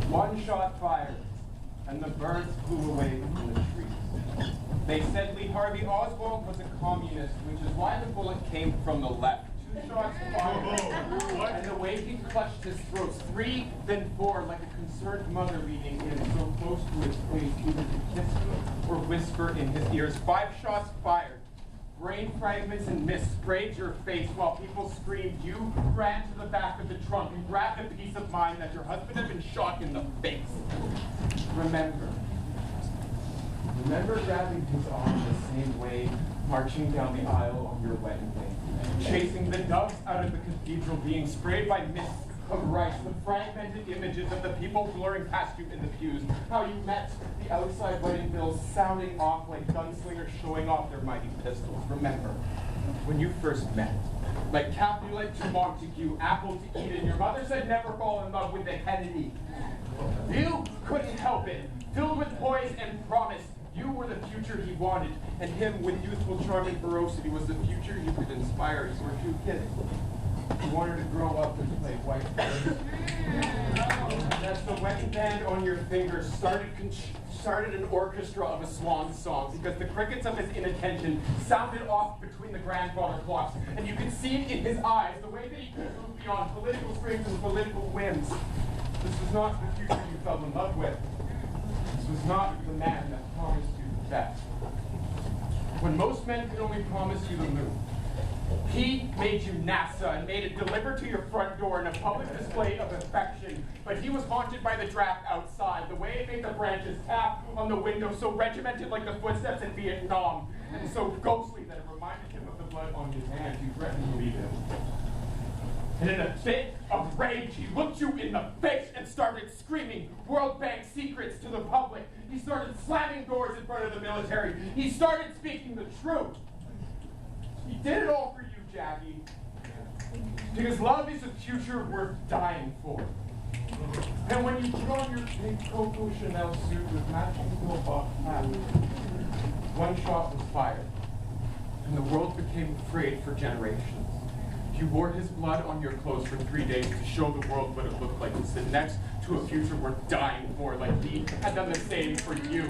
One shot fired, and the birds flew away from the trees. They said Lee Harvey Oswald was a communist, which is why the bullet came from the left. 2 shots fired, and the way he clutched his throat, 3, then 4, like a concerned mother leaning in so close to his face, either to kiss him or whisper in his ears. 5 shots fired. Brain fragments and mist sprayed your face while people screamed. You ran to the back of the trunk and grabbed a piece of mind that your husband had been shot in the face. Remember grabbing his arm the same way, marching down the aisle on your wedding day, chasing the doves out of the cathedral, being sprayed by mists of rice, the fragmented images of the people blurring past you in the pews, how you met the outside wedding bills sounding off like gunslingers showing off their mighty pistols. Remember, when you first met, like Capulet to Montague, apple to Eden, your mother said never fall in love with the Kennedy. You couldn't help it. Filled with poise and promise, you were the future he wanted, and him, with youthful charm and ferocity, was the future you could inspire. You were too kidding. You wanted to grow up and play white birds. As the wedding band on your fingers started an orchestra of a swan song, because the crickets of his inattention sounded off between the grandfather clocks, and you could see it in his eyes, the way that he could move beyond political strings and political whims. This was not the future you fell in love with. This was not the man that promised you the best. When most men could only promise you the moon, he made you NASA and made it delivered to your front door in a public display of affection. But he was haunted by the draft outside, the way it made the branches tap on the window, so regimented like the footsteps in Vietnam, and so ghostly that it reminded him of the blood on his hands. You threatened to leave him. And in a fit of rage, he looked you in the face and started screaming World Bank secrets to the public. He started slamming doors in front of the military. He started speaking the truth. He did it all for you, Jackie. Because love is a future worth dying for. And when you put on your big Coco Chanel suit with matching Goldbach hat, 1 shot was fired, and the world became afraid for generations. You wore his blood on your clothes for 3 days to show the world what it looked like to sit next to a future worth dying for, like he had done the same for you.